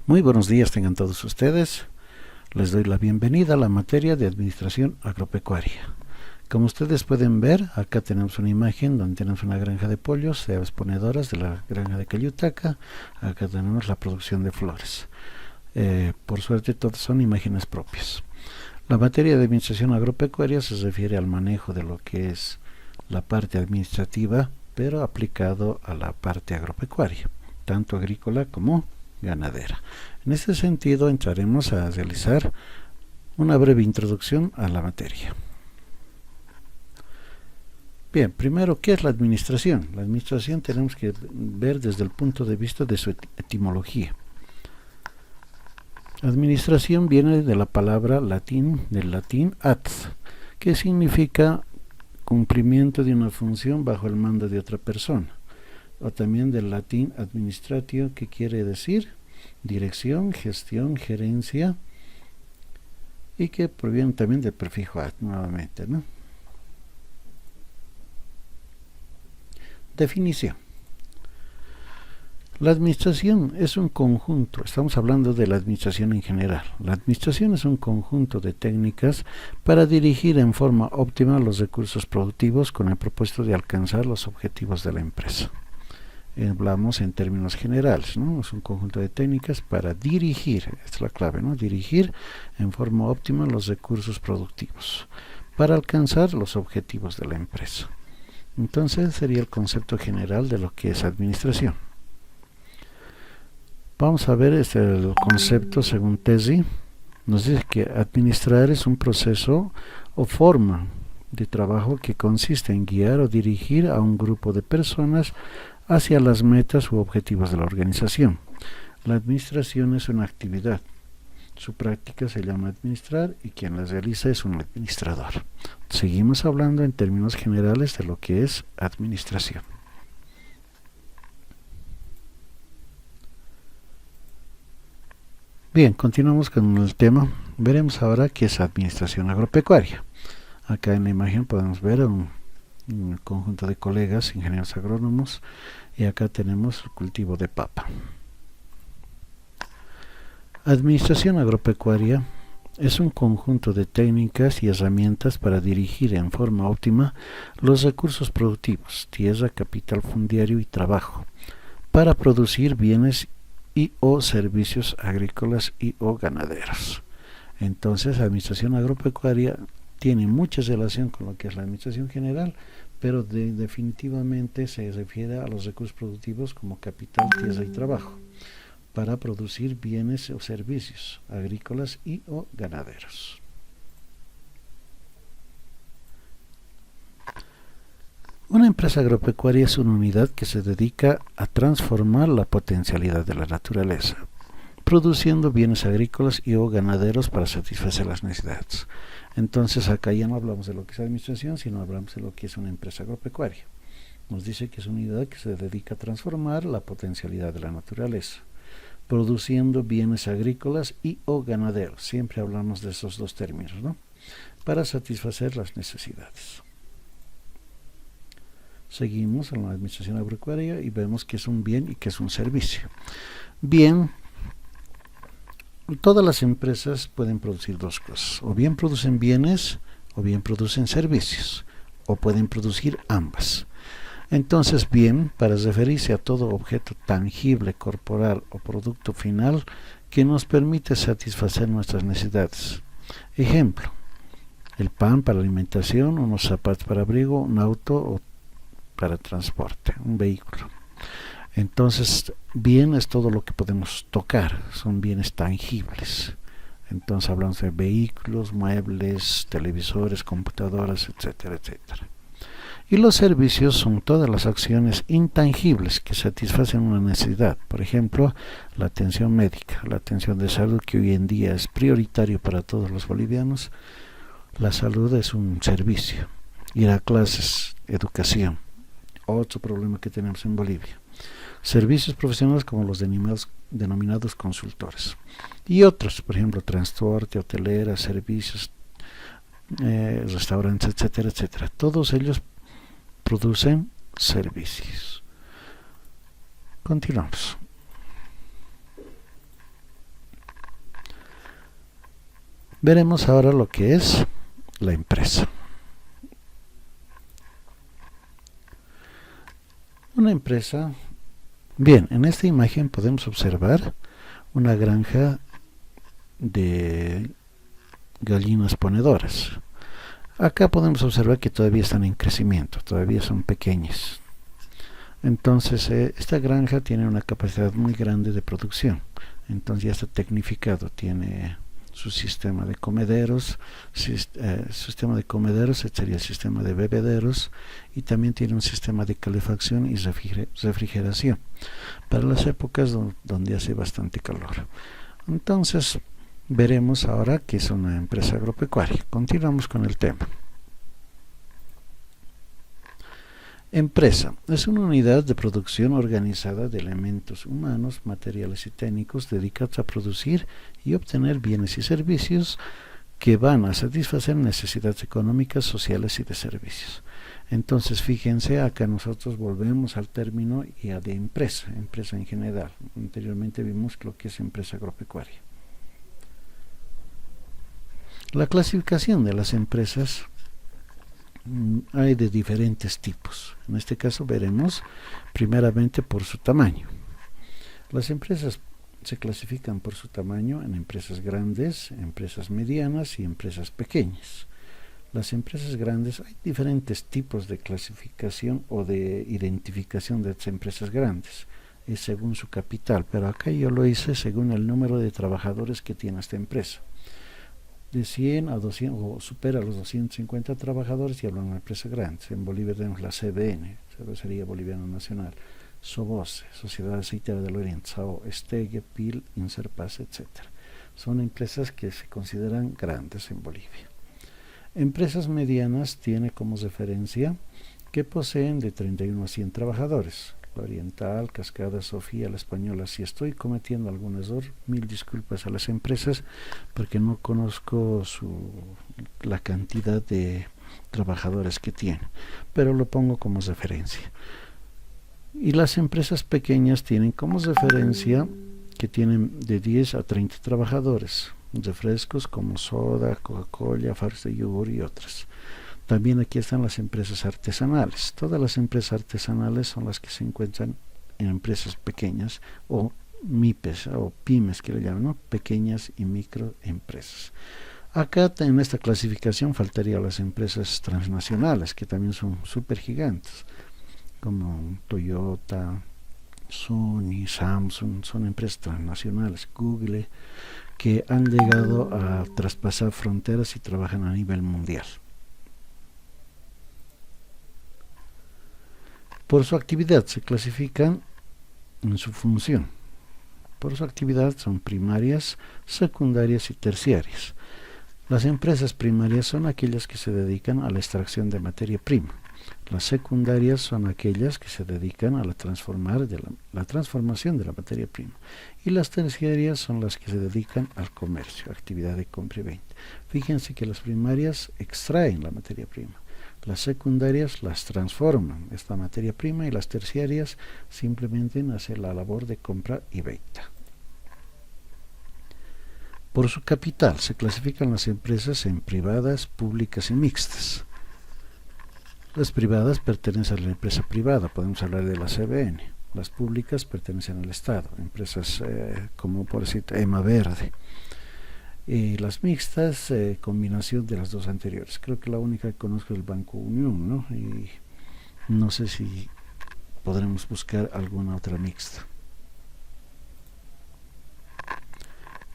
Muy buenos días tengan todos ustedes. Les doy la bienvenida a la materia de Administración Agropecuaria. Como ustedes pueden ver, acá tenemos una imagen donde tenemos una granja de pollos, de aves ponedoras de la granja de Cayutaca. Acá tenemos la producción de flores. Por suerte todas son imágenes propias. La materia de Administración Agropecuaria se refiere al manejo de lo que es la parte administrativa, pero aplicado a la parte agropecuaria, tanto agrícola como ganadera. En este sentido entraremos a realizar una breve introducción a la materia. Bien, primero, ¿qué es la administración? La administración tenemos que ver desde el punto de vista de su etimología. Administración viene de la palabra del latín ad, que significa cumplimiento de una función bajo el mando de otra persona, o también del latín administratio, que quiere decir dirección, gestión, gerencia, y que proviene también del prefijo ad nuevamente, ¿no? Definición. La administración es un conjunto, estamos hablando de la administración en general. La administración es un conjunto de técnicas para dirigir en forma óptima los recursos productivos con el propósito de alcanzar los objetivos de la empresa. Hablamos en términos generales, ¿no? Es un conjunto de técnicas para dirigir, esta es la clave, ¿no? Dirigir en forma óptima los recursos productivos para alcanzar los objetivos de la empresa. Entonces sería el concepto general de lo que es administración. Vamos a ver el concepto según Tesi. Nos dice que administrar es un proceso o forma de trabajo que consiste en guiar o dirigir a un grupo de personas hacia las metas u objetivos de la organización. La administración es una actividad. Su práctica se llama administrar y quien la realiza es un administrador. Seguimos hablando en términos generales de lo que es administración. Bien, continuamos con el tema. Veremos ahora qué es administración agropecuaria. Acá en la imagen podemos ver un conjunto de colegas, ingenieros agrónomos, y acá tenemos el cultivo de papa. Administración agropecuaria es un conjunto de técnicas y herramientas para dirigir en forma óptima los recursos productivos, tierra, capital fundiario y trabajo, para producir bienes y o servicios agrícolas y o ganaderos. Entonces, la administración agropecuaria tiene mucha relación con lo que es la administración general, pero definitivamente se refiere a los recursos productivos como capital, tierra y trabajo, para producir bienes o servicios agrícolas y o ganaderos. Una empresa agropecuaria es una unidad que se dedica a transformar la potencialidad de la naturaleza, produciendo bienes agrícolas y o ganaderos para satisfacer las necesidades. Entonces acá ya no hablamos de lo que es administración, sino hablamos de lo que es una empresa agropecuaria. Nos dice que es una unidad que se dedica a transformar la potencialidad de la naturaleza, produciendo bienes agrícolas y o ganaderos. Siempre hablamos de esos dos términos, ¿no? Para satisfacer las necesidades. Seguimos en la administración agropecuaria y vemos que es un bien y que es un servicio. Bien, todas las empresas pueden producir dos cosas, o bien producen bienes o bien producen servicios, o pueden producir ambas. Entonces, bien, para referirse a todo objeto tangible, corporal o producto final que nos permite satisfacer nuestras necesidades. Ejemplo, el pan para alimentación, unos zapatos para abrigo, un auto o para transporte, un vehículo. Entonces, bien es todo lo que podemos tocar, son bienes tangibles. Entonces hablamos de vehículos, muebles, televisores, computadoras, etcétera, etcétera. Y los servicios son todas las acciones intangibles que satisfacen una necesidad. Por ejemplo, la atención médica, la atención de salud, que hoy en día es prioritario para todos los bolivianos. La salud es un servicio. Ir a clases, educación, otro problema que tenemos en Bolivia. Servicios profesionales como los denominados consultores. Y otros, por ejemplo, transporte, hotelera, servicios, restaurantes, etcétera, etcétera. Todos ellos producen servicios. Continuamos. Veremos ahora lo que es la empresa. Una empresa, bien, en esta imagen podemos observar una granja de gallinas ponedoras. Acá podemos observar que todavía están en crecimiento, todavía son pequeñas. Entonces esta granja tiene una capacidad muy grande de producción. Entonces ya está tecnificado, tiene su sistema de comederos, sistema de comederos sería el sistema de bebederos, y también tiene un sistema de calefacción y refrigeración para las épocas donde hace bastante calor. Entonces veremos ahora qué es una empresa agropecuaria. Continuamos con el tema. Empresa es una unidad de producción organizada de elementos humanos, materiales y técnicos dedicados a producir y obtener bienes y servicios que van a satisfacer necesidades económicas, sociales y de servicios. Entonces, fíjense, acá nosotros volvemos al término ya de empresa en general. Anteriormente vimos lo que es empresa agropecuaria. La clasificación de las empresas hay de diferentes tipos. En este caso veremos primeramente por su tamaño. Las empresas se clasifican por su tamaño en empresas grandes, empresas medianas y empresas pequeñas. Las empresas grandes, hay diferentes tipos de clasificación o de identificación de las empresas grandes. Es según su capital, pero acá yo lo hice según el número de trabajadores que tiene esta empresa. De 100 a 200 o supera los 250 trabajadores y hablan de una empresa grande. En Bolivia tenemos la CBN, Cervecería Boliviana Nacional, Soboce, Sociedad Aceitera del Oriente, SAO, Estegue, PIL, Inserpas, etc. Son empresas que se consideran grandes en Bolivia. Empresas medianas tiene como referencia que poseen de 31 a 100 trabajadores. La Oriental, Cascada, Sofía, la Española. Si estoy cometiendo algún error, mil disculpas a las empresas porque no conozco la cantidad de trabajadores que tienen, pero lo pongo como referencia. Y las empresas pequeñas tienen como referencia que tienen de 10 a 30 trabajadores, refrescos como soda, Coca-Cola, faros de yogur y otras. También aquí están las empresas artesanales. Todas las empresas artesanales son las que se encuentran en empresas pequeñas o MIPES o pymes que le llaman, ¿no? Pequeñas y microempresas. Acá en esta clasificación faltarían las empresas transnacionales, que también son súper gigantes, como Toyota, Sony, Samsung. Son empresas transnacionales, Google, que han llegado a traspasar fronteras y trabajan a nivel mundial. Por su actividad se clasifican en su función. Por su actividad son primarias, secundarias y terciarias. Las empresas primarias son aquellas que se dedican a la extracción de materia prima. Las secundarias son aquellas que se dedican a la transformación de la materia prima. Y las terciarias son las que se dedican al comercio, actividad de compra y venta. Fíjense que las primarias extraen la materia prima. Las secundarias las transforman esta materia prima y las terciarias simplemente hacen la labor de compra y venta. Por su capital se clasifican las empresas en privadas, públicas y mixtas. Las privadas pertenecen a la empresa privada, podemos hablar de la CBN. Las públicas pertenecen al Estado, empresas como por decir EMA Verde. Y las mixtas, combinación de las dos anteriores. Creo que la única que conozco es el Banco Unión, ¿no? Y no sé si podremos buscar alguna otra mixta.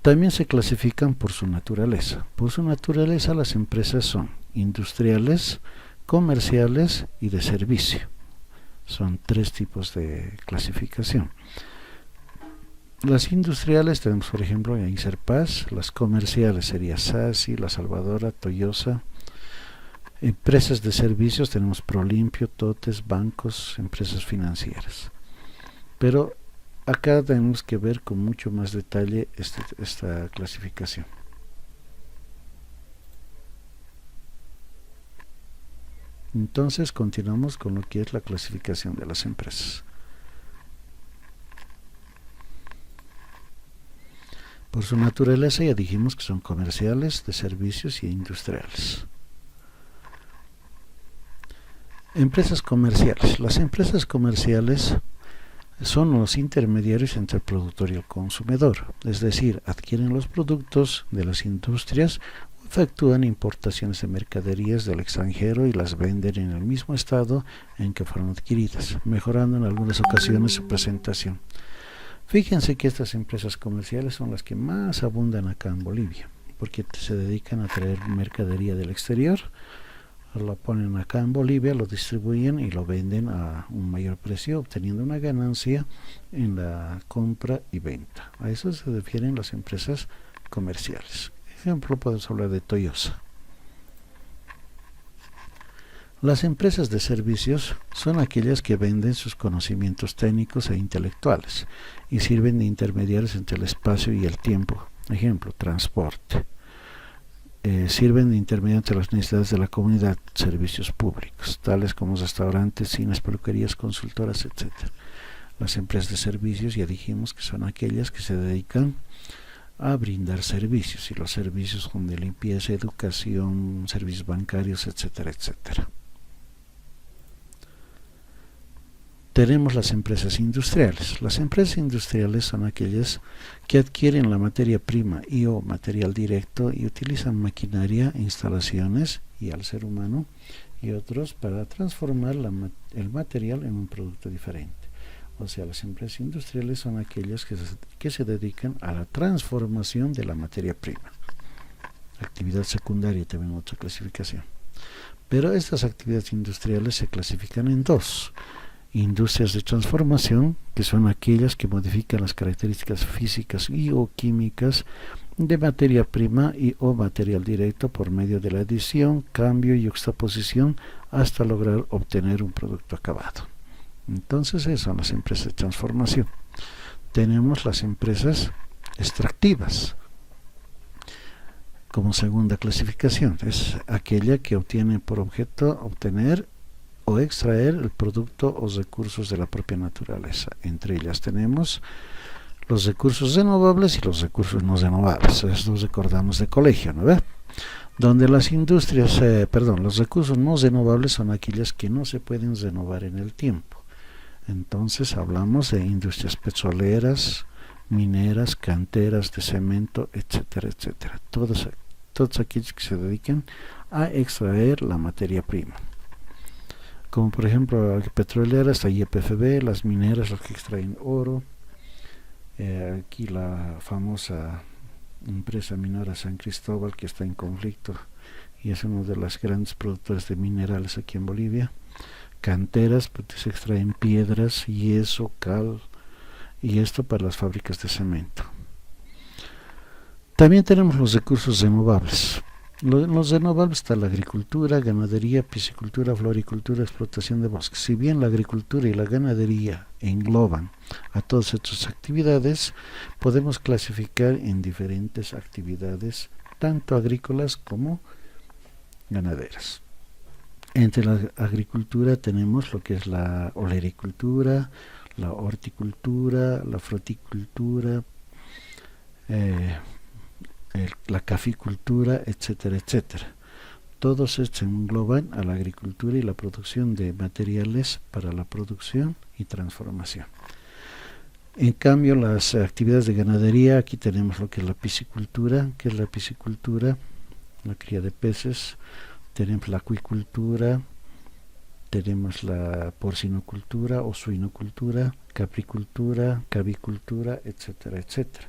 También se clasifican por su naturaleza. Por su naturaleza las empresas son industriales, comerciales y de servicio. Son tres tipos de clasificación. Las industriales tenemos, por ejemplo, Inserpas. Las comerciales sería Sasi, La Salvadora, Toyosa. Empresas de servicios tenemos Prolimpio, Totes, bancos, empresas financieras. Pero acá tenemos que ver con mucho más detalle esta clasificación. Entonces continuamos con lo que es la clasificación de las empresas. Por su naturaleza ya dijimos que son comerciales, de servicios y industriales. Empresas comerciales. Las empresas comerciales son los intermediarios entre el productor y el consumidor, es decir, adquieren los productos de las industrias o efectúan importaciones de mercaderías del extranjero y las venden en el mismo estado en que fueron adquiridas, mejorando en algunas ocasiones su presentación. Fíjense que estas empresas comerciales son las que más abundan acá en Bolivia, porque se dedican a traer mercadería del exterior, lo ponen acá en Bolivia, lo distribuyen y lo venden a un mayor precio, obteniendo una ganancia en la compra y venta. A eso se refieren las empresas comerciales. Ejemplo, podemos hablar de Toyota. Las empresas de servicios son aquellas que venden sus conocimientos técnicos e intelectuales y sirven de intermediarios entre el espacio y el tiempo. Ejemplo, transporte. Sirven de intermediario entre las necesidades de la comunidad, servicios públicos, tales como restaurantes, cines, peluquerías, consultoras, etc. Las empresas de servicios ya dijimos que son aquellas que se dedican a brindar servicios, y los servicios son de limpieza, educación, servicios bancarios, etcétera, etcétera. Tenemos las empresas industriales. Las empresas industriales son aquellas que adquieren la materia prima y o material directo y utilizan maquinaria, instalaciones y al ser humano y otros para transformar el material en un producto diferente. O sea, las empresas industriales son aquellas que se dedican a la transformación de la materia prima. Actividad secundaria, también otra clasificación. Pero estas actividades industriales se clasifican en dos. Industrias de transformación, que son aquellas que modifican las características físicas y o químicas de materia prima y o material directo por medio de la adición, cambio y juxtaposición hasta lograr obtener un producto acabado. Entonces esas son las empresas de transformación. Tenemos las empresas extractivas como segunda clasificación. Es aquella que obtiene por objeto obtener o extraer el producto o recursos de la propia naturaleza. Entre ellas tenemos los recursos renovables y los recursos no renovables. Eso los recordamos de colegio, ¿no ve? Donde las industrias, los recursos no renovables son aquellas que no se pueden renovar en el tiempo. Entonces hablamos de industrias petroleras, mineras, canteras de cemento, etcétera, etcétera. Todos aquellos que se dedican a extraer la materia prima. Como por ejemplo la petrolera, está YPFB, las mineras, las que extraen oro. Aquí la famosa empresa minera San Cristóbal, que está en conflicto y es uno de los grandes productores de minerales aquí en Bolivia. Canteras, pues se extraen piedras, yeso, cal, y esto para las fábricas de cemento. También tenemos los recursos renovables. Los renovables está la agricultura, ganadería, piscicultura, floricultura, explotación de bosques. Si bien la agricultura y la ganadería engloban a todas estas actividades, podemos clasificar en diferentes actividades, tanto agrícolas como ganaderas. Entre la agricultura tenemos lo que es la olericultura, la horticultura, la fruticultura, la caficultura, etcétera, etcétera. Todos estos engloban a la agricultura y la producción de materiales para la producción y transformación. En cambio, las actividades de ganadería, aquí tenemos lo que es la piscicultura, la cría de peces, tenemos la acuicultura, tenemos la porcinocultura o suinocultura, capricultura, cavicultura, etcétera, etcétera.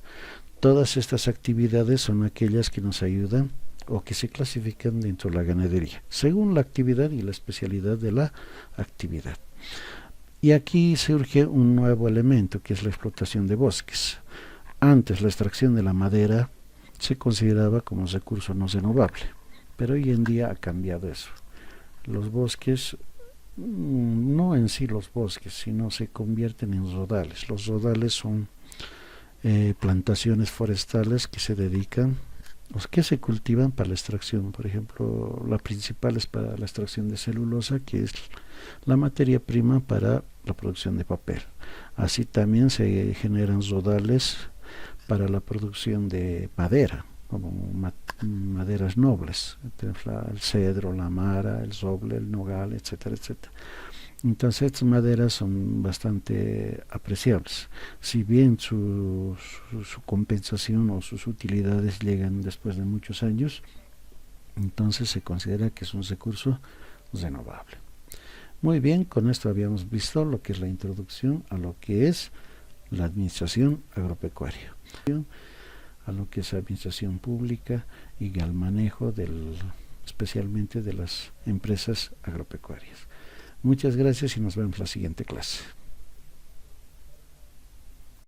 Todas estas actividades son aquellas que nos ayudan o que se clasifican dentro de la ganadería, según la actividad y la especialidad de la actividad. Y aquí surge un nuevo elemento, que es la explotación de bosques. Antes la extracción de la madera se consideraba como recurso no renovable, pero hoy en día ha cambiado eso. Los bosques, no en sí los bosques, sino se convierten en rodales. Los rodales son plantaciones forestales que se dedican o que se cultivan para la extracción. Por ejemplo, la principal es para la extracción de celulosa, que es la materia prima para la producción de papel. Así también se generan rodales para la producción de madera, como maderas nobles, el cedro, la amara, el roble, el nogal, etcétera, etcétera. Entonces estas maderas son bastante apreciables, si bien su compensación o sus utilidades llegan después de muchos años, entonces se considera que es un recurso renovable. Muy bien, con esto habíamos visto lo que es la introducción a lo que es la administración agropecuaria, a lo que es administración pública y al manejo especialmente de las empresas agropecuarias. Muchas gracias y nos vemos en la siguiente clase.